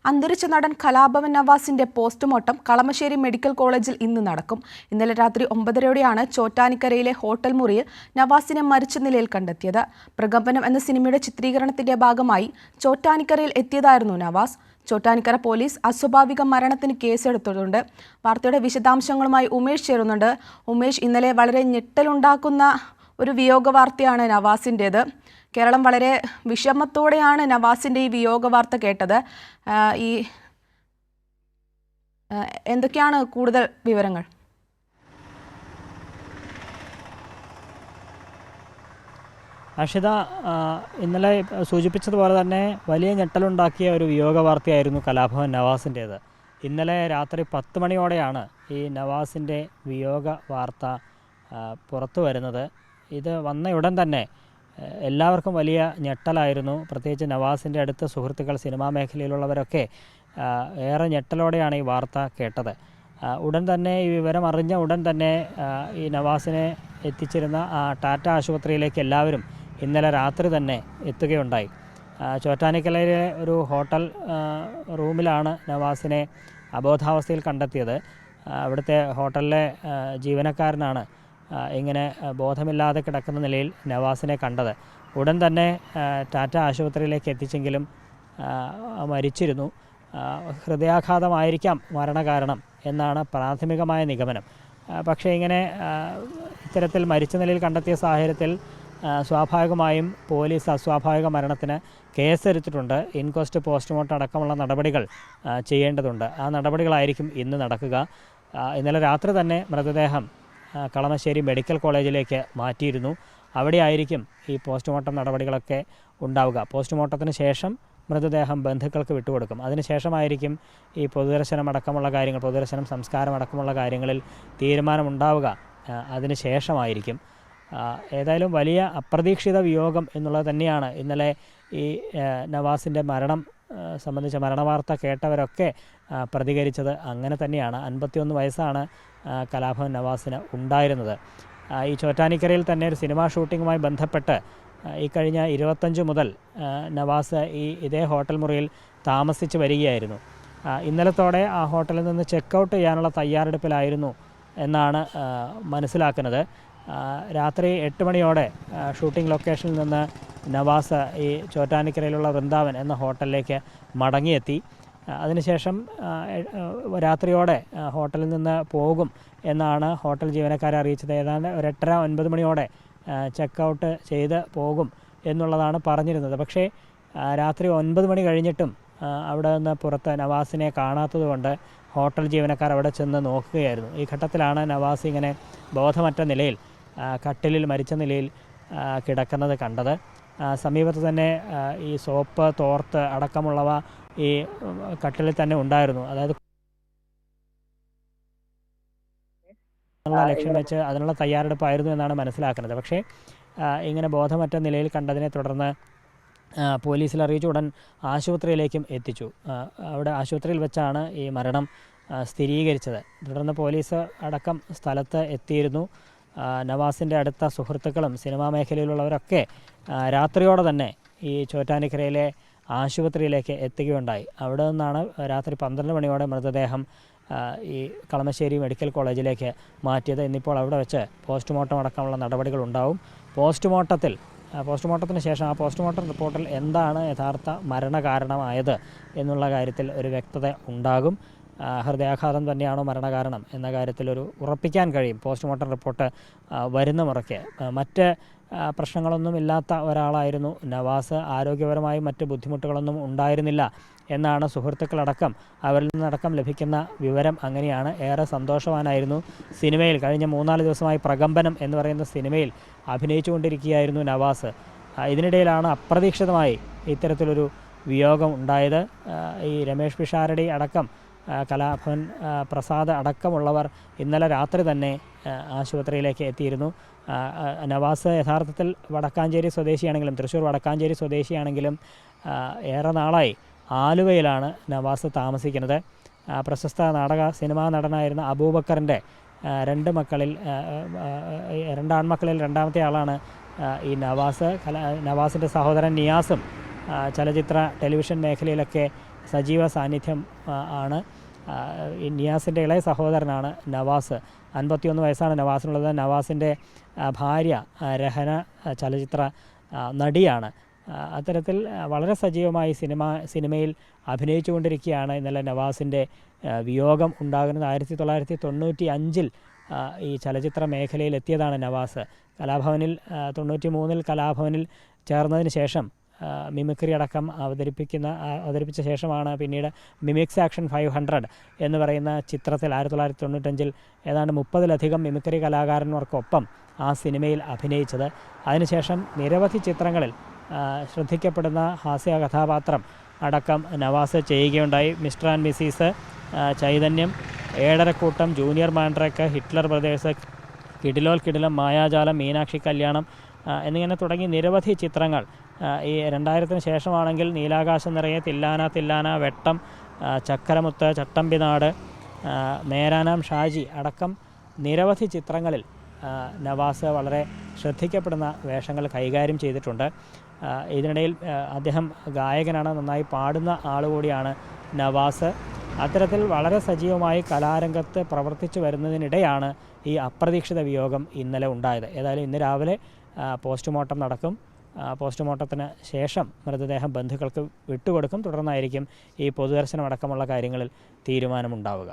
അന്തരിച്ച നടൻ Kalabhavan നവാസിന്റെ postmortem Kalamassery medical കോളേജിൽ ഇന്ന് നടക്കും. ഇന്നലെ രാത്രി 9:30-ഓടെയാണ് ചോറ്റാനിക്കരയിലെ ഹോട്ടൽ മുറിയിൽ നവാസിനെ മരിച്ച നിലയിൽ കണ്ടെത്തിയത്. പ്രകമ്പനം എന്ന സിനിമയുടെ ചിത്രീകരണത്തിന്റെ ഭാഗമായി ചോറ്റാനിക്കരയിൽ എത്തിയതായിരുന്നു നവാസ്. ചോറ്റാനിക്കര പോലീസ് അസ്വാഭാവിക മരണത്തിന് കേസെടുത്തിട്ടുണ്ട്. വാർത്തയുടെ വിശദാംശങ്ങളുമായി ഉമേഷ് ചേരുന്നുണ്ട്. ഉമേഷ്, ഇന്നലെ വളരെ ഞെട്ടലുണ്ടാക്കുന്ന ഒരു വിയോഗ വാർത്തയാണ് നവാസിൻ്റേത്. കേരളം വളരെ വിഷമത്തോടെയാണ് നവാസിൻ്റെ ഈ വിയോഗ വാർത്ത കേട്ടത്. എന്തൊക്കെയാണ് കൂടുതൽ വിവരങ്ങൾ? അക്ഷിത, ഇന്നലെ സൂചിപ്പിച്ചതുപോലെ തന്നെ വലിയ ഞെട്ടലുണ്ടാക്കിയ ഒരു വിയോഗ വാർത്തയായിരുന്നു കലാഭവൻ നവാസിൻ്റേത്. ഇന്നലെ രാത്രി 10 മണിയോടെയാണ് ഈ നവാസിൻ്റെ വിയോഗ വാർത്ത പുറത്തു വരുന്നത്. ഇത് വന്നയുടൻ തന്നെ എല്ലാവർക്കും വലിയ ഞെട്ടലായിരുന്നു. പ്രത്യേകിച്ച് നവാസിൻ്റെ അടുത്ത സുഹൃത്തുക്കൾ, സിനിമാ മേഖലയിലുള്ളവരൊക്കെ ഏറെ ഞെട്ടലോടെയാണ് ഈ വാർത്ത കേട്ടത്. ഉടൻ തന്നെ ഈ വിവരം അറിഞ്ഞ ഉടൻ തന്നെ ഈ നവാസിനെ എത്തിച്ചിരുന്ന ടാറ്റ ആശുപത്രിയിലേക്ക് എല്ലാവരും ഇന്നലെ രാത്രി തന്നെ എത്തുകയുണ്ടായി. ചോറ്റാനിക്കരയിലെ ഒരു ഹോട്ടൽ റൂമിലാണ് നവാസിനെ അബോധാവസ്ഥയിൽ കണ്ടെത്തിയത്. അവിടുത്തെ ഹോട്ടലിലെ ജീവനക്കാരനാണ് ഇങ്ങനെ ബോധമില്ലാതെ കിടക്കുന്ന നിലയിൽ നവാസിനെ കണ്ടത്. ഉടൻ തന്നെ ടാറ്റ ആശുപത്രിയിലേക്ക് എത്തിച്ചെങ്കിലും മരിച്ചിരുന്നു. ഹൃദയാഘാതമായിരിക്കാം മരണകാരണം എന്നാണ് പ്രാഥമികമായ നിഗമനം. പക്ഷേ ഇങ്ങനെ ഇത്തരത്തിൽ മരിച്ച നിലയിൽ കണ്ടെത്തിയ സാഹചര്യത്തിൽ സ്വാഭാവികമായും പോലീസ് അസ്വാഭാവിക മരണത്തിന് കേസെടുത്തിട്ടുണ്ട്. ഇൻക്വസ്റ്റ്, പോസ്റ്റ്മോർട്ടം അടക്കമുള്ള നടപടികൾ ചെയ്യേണ്ടതുണ്ട്. ആ നടപടികളായിരിക്കും ഇന്ന് നടക്കുക. ഇന്നലെ രാത്രി തന്നെ മൃതദേഹം കളമശ്ശേരി മെഡിക്കൽ കോളേജിലേക്ക് മാറ്റിയിരുന്നു. അവിടെയായിരിക്കും ഈ പോസ്റ്റ്മോർട്ടം നടപടികളൊക്കെ ഉണ്ടാവുക. പോസ്റ്റ്മോർട്ടത്തിന് ശേഷം മൃതദേഹം ബന്ധുക്കൾക്ക് വിട്ടുകൊടുക്കും. അതിനുശേഷമായിരിക്കും ഈ പൊതുദർശനം അടക്കമുള്ള കാര്യങ്ങൾ, പൊതുദർശനം, സംസ്കാരം അടക്കമുള്ള കാര്യങ്ങളിൽ തീരുമാനമുണ്ടാവുക. അതിന് ശേഷമായിരിക്കും. ഏതായാലും വലിയ അപ്രതീക്ഷിത വിയോഗം എന്നുള്ളത് തന്നെയാണ് ഇന്നലെ ഈ നവാസിൻ്റെ മരണം സംബന്ധിച്ച മരണവാർത്ത കേട്ടവരൊക്കെ പ്രതികരിച്ചത്. അങ്ങനെ തന്നെയാണ്. 51 വയസ്സാണ് കലാഭവൻ നവാസിന് ഉണ്ടായിരുന്നത്. ഈ ചോറ്റാനിക്കരയിൽ തന്നെ ഒരു സിനിമാ ഷൂട്ടിങ്ങുമായി ബന്ധപ്പെട്ട് ഈ കഴിഞ്ഞ 25 മുതൽ നവാസ് ഇതേ ഹോട്ടൽ മുറിയിൽ താമസിച്ച് വരികയായിരുന്നു. ഇന്നലത്തോടെ ആ ഹോട്ടലിൽ നിന്ന് ചെക്കൗട്ട് ചെയ്യാനുള്ള തയ്യാറെടുപ്പിലായിരുന്നു എന്നാണ് മനസ്സിലാക്കുന്നത്. രാത്രി 8 മണിയോടെ ഷൂട്ടിംഗ് ലൊക്കേഷനിൽ നിന്ന് നവാസ് ഈ ചോറ്റാനിക്കരയിലുള്ള വൃന്ദാവൻ എന്ന ഹോട്ടലിലേക്ക് മടങ്ങിയെത്തി. അതിനുശേഷം രാത്രിയോടെ ഹോട്ടലിൽ നിന്ന് പോകും എന്നാണ് ഹോട്ടൽ ജീവനക്കാരെ അറിയിച്ചത്. ഏതാണ്ട് 8:30-9 മണിയോടെ ചെക്കൗട്ട് ചെയ്ത് പോകും എന്നുള്ളതാണ് പറഞ്ഞിരുന്നത്. പക്ഷേ രാത്രി 9 മണി കഴിഞ്ഞിട്ടും അവിടെ നിന്ന് പുറത്ത് നവാസിനെ കാണാത്തതുകൊണ്ട് ഹോട്ടൽ ജീവനക്കാർ അവിടെ ചെന്ന് നോക്കുകയായിരുന്നു. ഈ ഘട്ടത്തിലാണ് നവാസ് ഇങ്ങനെ ബോധമറ്റ നിലയിൽ കട്ടിലിൽ മരിച്ച നിലയിൽ കിടക്കുന്നത് കണ്ടത്. സമീപത്ത് തന്നെ ഈ സോപ്പ്, തോർത്ത് അടക്കമുള്ളവ ഈ കട്ടിലിൽ തന്നെ ഉണ്ടായിരുന്നു. അതായത് ലക്ഷ്യം വെച്ച് അതിനുള്ള തയ്യാറെടുപ്പായിരുന്നു എന്നാണ് മനസ്സിലാക്കുന്നത്. പക്ഷേ ഇങ്ങനെ ബോധമറ്റ നിലയിൽ കണ്ടതിനെ തുടർന്ന് പോലീസിൽ അറിയിച്ചു. ഉടൻ ആശുപത്രിയിലേക്കും എത്തിച്ചു. അവിടെ ആശുപത്രിയിൽ വെച്ചാണ് ഈ മരണം സ്ഥിരീകരിച്ചത്. തുടർന്ന് പോലീസ് അടക്കം സ്ഥലത്ത് എത്തിയിരുന്നു. നവാസിൻ്റെ അടുത്ത സുഹൃത്തുക്കളും സിനിമാ മേഖലയിലുള്ളവരൊക്കെ രാത്രിയോടെ തന്നെ ഈ ചോറ്റാനിക്കരയിലെ ആശുപത്രിയിലേക്ക് എത്തുകയുണ്ടായി. അവിടെ നിന്നാണ് രാത്രി 12 മണിയോടെ മൃതദേഹം ഈ കളമശ്ശേരി മെഡിക്കൽ കോളേജിലേക്ക് മാറ്റിയത്. ഇന്നിപ്പോൾ അവിടെ വെച്ച് പോസ്റ്റ്മോർട്ടം അടക്കമുള്ള നടപടികൾ ഉണ്ടാവും. പോസ്റ്റ്മോർട്ടത്തിന് ശേഷം ആ പോസ്റ്റ്മോർട്ടം റിപ്പോർട്ടിൽ എന്താണ് യഥാർത്ഥ മരണകാരണമായത് എന്നുള്ള കാര്യത്തിൽ ഒരു വ്യക്തത ഉണ്ടാകും. ഹൃദയാഘാതം തന്നെയാണോ മരണകാരണം എന്ന കാര്യത്തിൽ ഒരു ഉറപ്പിക്കാൻ കഴിയും പോസ്റ്റ്മോർട്ടം റിപ്പോർട്ട് വരുന്ന മുറയ്ക്ക്. മറ്റ് പ്രശ്നങ്ങളൊന്നും ഇല്ലാത്ത ഒരാളായിരുന്നു നവാസ്. ആരോഗ്യപരമായി മറ്റ് ബുദ്ധിമുട്ടുകളൊന്നും ഉണ്ടായിരുന്നില്ല എന്നാണ് സുഹൃത്തുക്കളടക്കം അവരിൽ നിന്നടക്കം ലഭിക്കുന്ന വിവരം. അങ്ങനെയാണ്. ഏറെ സന്തോഷവാനായിരുന്നു. സിനിമയിൽ കഴിഞ്ഞ 3-4 ദിവസമായി പ്രകമ്പനം എന്ന് പറയുന്ന സിനിമയിൽ അഭിനയിച്ചുകൊണ്ടിരിക്കുകയായിരുന്നു നവാസ്. ഇതിനിടയിലാണ് അപ്രതീക്ഷിതമായി ഇത്തരത്തിലൊരു വിയോഗം ഉണ്ടായത്. ഈ രമേഷ് പിഷാരടി അടക്കം, കലാഭവൻ പ്രസാദ് അടക്കമുള്ളവർ ഇന്നലെ രാത്രി തന്നെ ആശുപത്രിയിലേക്ക് എത്തിയിരുന്നു. നവാസ് യഥാർത്ഥത്തിൽ വടക്കാഞ്ചേരി സ്വദേശിയാണെങ്കിലും, തൃശ്ശൂർ വടക്കാഞ്ചേരി സ്വദേശിയാണെങ്കിലും ഏറെ നാളായി ആലുവയിലാണ് നവാസ് താമസിക്കുന്നത്. പ്രശസ്ത സിനിമാ നടനായിരുന്ന അബൂബക്കറിൻ്റെ 2 ആൺമക്കളിൽ രണ്ടാമത്തെ ആളാണ് ഈ നവാസ്. നവാസിൻ്റെ സഹോദരൻ നിയാസും ചലച്ചിത്ര ടെലിവിഷൻ മേഖലയിലൊക്കെ സജീവ സാന്നിധ്യം ആണ്. ഈ നിയാസിൻ്റെ ഇളയ സഹോദരനാണ് നവാസ്. 51 വയസ്സാണ് നവാസിനുള്ളത്. നവാസിൻ്റെ ഭാര്യ രഹന ചലച്ചിത്ര നടിയാണ്. അത്തരത്തിൽ വളരെ സജീവമായി സിനിമയിൽ അഭിനയിച്ചുകൊണ്ടിരിക്കുകയാണ്. ഇന്നലെ നവാസിൻ്റെ വിയോഗം ഉണ്ടാകുന്നത്. 1995 ഈ ചലച്ചിത്ര മേഖലയിൽ എത്തിയതാണ് നവാസ്. കലാഭവനിൽ 93 കലാഭവനിൽ ചേർന്നതിന് ശേഷം മിമിക്രി അടക്കം അവതരിപ്പിച്ച ശേഷമാണ് പിന്നീട് മിമിക്സ് ആക്ഷൻ 500 എന്ന് പറയുന്ന ചിത്രത്തിൽ 1995 ഏതാണ്ട് 30-ലധികം മിമിക്രി കലാകാരന്മാർക്കൊപ്പം ആ സിനിമയിൽ അഭിനയിച്ചത്. അതിനുശേഷം നിരവധി ചിത്രങ്ങളിൽ ശ്രദ്ധിക്കപ്പെടുന്ന ഹാസ്യ കഥാപാത്രം അടക്കം നവാസ് ചെയ്യുകയുണ്ടായി. മിസ്റ്റർ ആൻഡ് മിസ്സിസ്, ചൈതന്യം, ഏഴരക്കൂട്ടം, ജൂനിയർ മാൻഡ്രേക്ക്, ഹിറ്റ്ലർ ബ്രദേഴ്സ്, കിടിലോൽ കിടിലം, മായാജാലം, മീനാക്ഷി കല്യാണം എന്നിങ്ങനെ തുടങ്ങി നിരവധി ചിത്രങ്ങൾ. ഈ 2000-ന് ശേഷമാണെങ്കിൽ നീലാകാശം നിറയെ, തില്ലാന തില്ലാന, വെട്ടം, ചക്കരമുത്ത്, ചട്ടമ്പിനാട്, നേരാനാം ഷാജി അടക്കം നിരവധി ചിത്രങ്ങളിൽ നവാസ് വളരെ ശ്രദ്ധിക്കപ്പെടുന്ന വേഷങ്ങൾ കൈകാര്യം ചെയ്തിട്ടുണ്ട്. ഇതിനിടയിൽ അദ്ദേഹം ഗായകനാണ്, നന്നായി പാടുന്ന ആളുകൂടിയാണ് നവാസ്. അത്തരത്തിൽ വളരെ സജീവമായി കലാരംഗത്ത് പ്രവർത്തിച്ചു വരുന്നതിനിടെയാണ് ഈ അപ്രതീക്ഷിത വിയോഗം ഇന്നലെ ഉണ്ടായത്. ഏതായാലും ഇന്ന് രാവിലെ പോസ്റ്റ്മോർട്ടം നടക്കും. പോസ്റ്റ്മോർട്ടത്തിന് ശേഷം മൃതദേഹം ബന്ധുക്കൾക്ക് വിട്ടുകൊടുക്കും. തുടർന്നായിരിക്കും ഈ പൊതുദർശനം അടക്കമുള്ള കാര്യങ്ങളിൽ തീരുമാനമുണ്ടാവുക.